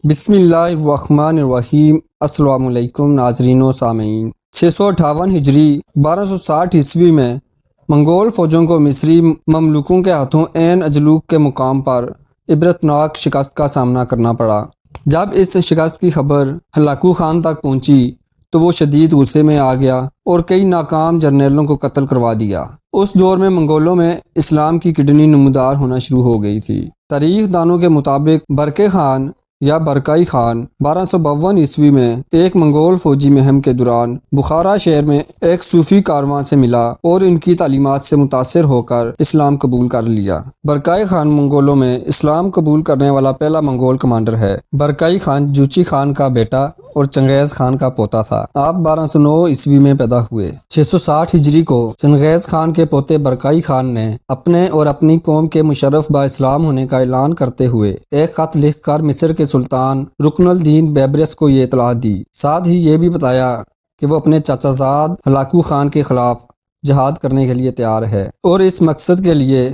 بسم اللہ الرحمن الرحیم۔ السلام علیکم ناظرین و سامعین۔ 658 ہجری 1260 عیسوی میں منگول فوجوں کو مصری مملوکوں کے ہاتھوں عین اجلوک کے مقام پر عبرتناک شکست کا سامنا کرنا پڑا۔ جب اس شکست کی خبر ہلاکو خان تک پہنچی تو وہ شدید غصے میں آ گیا اور کئی ناکام جرنیلوں کو قتل کروا دیا۔ اس دور میں منگولوں میں اسلام کی کڈنی نمودار ہونا شروع ہو گئی تھی۔ تاریخ دانوں کے مطابق برقع خان یا برقائی خان 1252 عیسوی میں ایک منگول فوجی مہم کے دوران بخارا شہر میں ایک صوفی کارواں سے ملا اور ان کی تعلیمات سے متاثر ہو کر اسلام قبول کر لیا۔ برقائی خان منگولوں میں اسلام قبول کرنے والا پہلا منگول کمانڈر ہے۔ برقائی خان جوچی خان کا بیٹا اور چنگیز خان کا پوتا تھا۔ آپ 1209 عیسوی میں پیدا ہوئے۔ 660 ہجری کو چنگیز خان کے پوتے برقائی خان نے اپنے اور اپنی قوم کے مشرف با اسلام ہونے کا اعلان کرتے ہوئے ایک خط لکھ کر مصر کے سلطان رکن الدین بیبرس کو یہ اطلاع دی۔ ساتھ ہی یہ بھی بتایا کہ وہ اپنے چچا زاد ہلاکو خان کے خلاف جہاد کرنے کے لیے تیار ہے اور اس مقصد کے لیے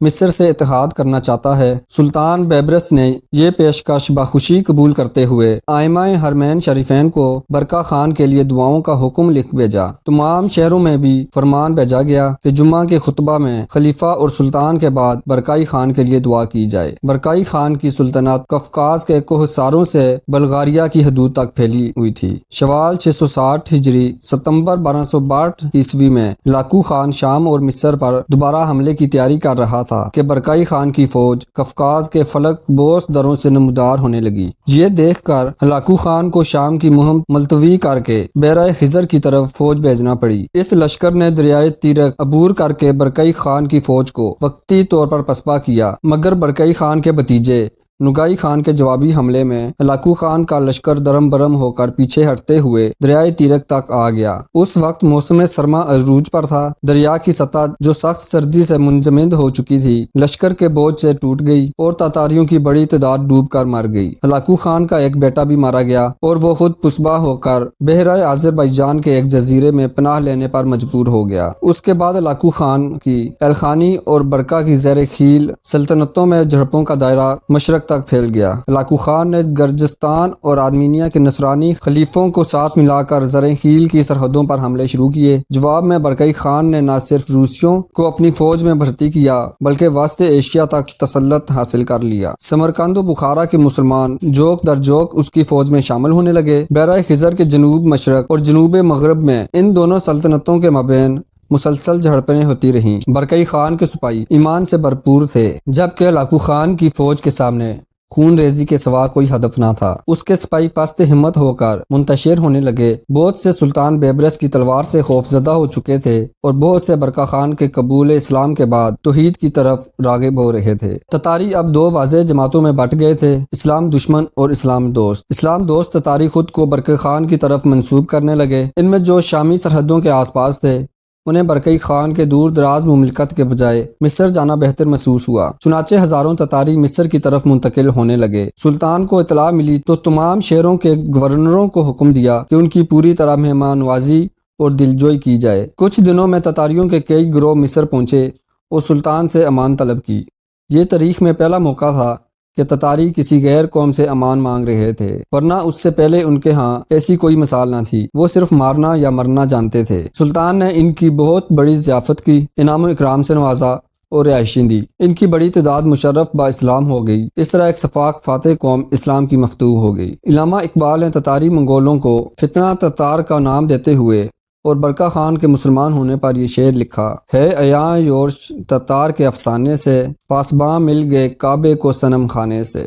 مصر سے اتحاد کرنا چاہتا ہے۔ سلطان بیبرس نے یہ پیشکش بخوشی قبول کرتے ہوئے ائمہ حرمین شریفین کو برقع خان کے لیے دعاؤں کا حکم لکھ بھیجا۔ تمام شہروں میں بھی فرمان بھیجا گیا کہ جمعہ کے خطبہ میں خلیفہ اور سلطان کے بعد برقائی خان کے لیے دعا کی جائے۔ برقائی خان کی سلطنت قفقاز کے کوہساروں سے بلغاریہ کی حدود تک پھیلی ہوئی تھی۔ شوال 660 ہجری ستمبر 1262 عیسوی میں ہلاکو خان شام اور مصر پر دوبارہ حملے کی تیاری کر رہا تھا کہ برقائی خان کی فوج قفقاز کے فلک بوس دروں سے نمودار ہونے لگی۔ یہ دیکھ کر ہلاکو خان کو شام کی مہم ملتوی کر کے بحیرہ خزر کی طرف فوج بھیجنا پڑی۔ اس لشکر نے دریائے تیرک عبور کر کے برقائی خان کی فوج کو وقتی طور پر پسپا کیا، مگر برقائی خان کے بھتیجے نگائی خان کے جوابی حملے میں ہلاکو خان کا لشکر درم برم ہو کر پیچھے ہٹتے ہوئے دریائے تیرک تک آ گیا۔ اس وقت موسم سرما عروج پر تھا۔ دریا کی سطح جو سخت سردی سے منجمد ہو چکی تھی لشکر کے بوجھ سے ٹوٹ گئی اور تاتاریوں کی بڑی تعداد ڈوب کر مر گئی۔ ہلاکو خان کا ایک بیٹا بھی مارا گیا اور وہ خود پسبا ہو کر بحیرہ آذربائیجان کے ایک جزیرے میں پناہ لینے پر مجبور ہو گیا۔ اس کے بعد ہلاکو خان کی الخانی اور برقع کی زیر خیل سلطنتوں میں جھڑپوں کا دائرہ مشرق تک پھیل گیا۔ ہلاکو خان نے گرجستان اور آرمینیا کے نصرانی خلیفوں کو ساتھ ملا کر زریں خیل کی سرحدوں پر حملے شروع کیے۔ جواب میں برقائی خان نے نہ صرف روسیوں کو اپنی فوج میں بھرتی کیا بلکہ وسط ایشیا تک تسلط حاصل کر لیا۔ سمرقند و بخارا کے مسلمان جوک در جوک اس کی فوج میں شامل ہونے لگے۔ بحیرہ خزر کے جنوب مشرق اور جنوب مغرب میں ان دونوں سلطنتوں کے مابین مسلسل جھڑپیں ہوتی رہیں۔ برقائی خان کے سپاہی ایمان سے بھرپور تھے جبکہ ہلاکو خان کی فوج کے سامنے خون ریزی کے سوا کوئی ہدف نہ تھا۔ اس کے سپاہی پست ہمت ہو کر منتشر ہونے لگے۔ بہت سے سلطان بیبرس کی تلوار سے خوف زدہ ہو چکے تھے اور بہت سے برقع خان کے قبول اسلام کے بعد توحید کی طرف راغب ہو رہے تھے۔ تتاری اب دو واضح جماعتوں میں بٹ گئے تھے، اسلام دشمن اور اسلام دوست۔ اسلام دوست تتاری خود کو برقع خان کی طرف منسوب کرنے لگے۔ ان میں جو شامی سرحدوں کے آس پاس تھے انہیں برقعی خان کے دور دراز مملکت کے بجائے مصر جانا بہتر محسوس ہوا۔ چنانچہ ہزاروں تتاری مصر کی طرف منتقل ہونے لگے۔ سلطان کو اطلاع ملی تو تمام شہروں کے گورنروں کو حکم دیا کہ ان کی پوری طرح مہمان نوازی اور دلجوئی کی جائے۔ کچھ دنوں میں تتاریوں کے کئی گروہ مصر پہنچے اور سلطان سے امان طلب کی۔ یہ تاریخ میں پہلا موقع تھا کہ تتاری کسی غیر قوم سے امان مانگ رہے تھے، ورنہ اس سے پہلے ان کے ہاں ایسی کوئی مثال نہ تھی۔ وہ صرف مارنا یا مرنا جانتے تھے۔ سلطان نے ان کی بہت بڑی ضیافت کی، انعام و اکرام سے نوازا اور رہائشیں دی۔ ان کی بڑی تعداد مشرف با اسلام ہو گئی۔ اس طرح ایک شفاق فاتح قوم اسلام کی مفتوح ہو گئی۔ علامہ اقبال نے تتاری منگولوں کو فتنہ تتار کا نام دیتے ہوئے اور برقع خان کے مسلمان ہونے پر یہ شعر لکھا ہے: عیاں یورش تتار کے افسانے سے، پاسباں مل گئے کعبے کو صنم خانے سے۔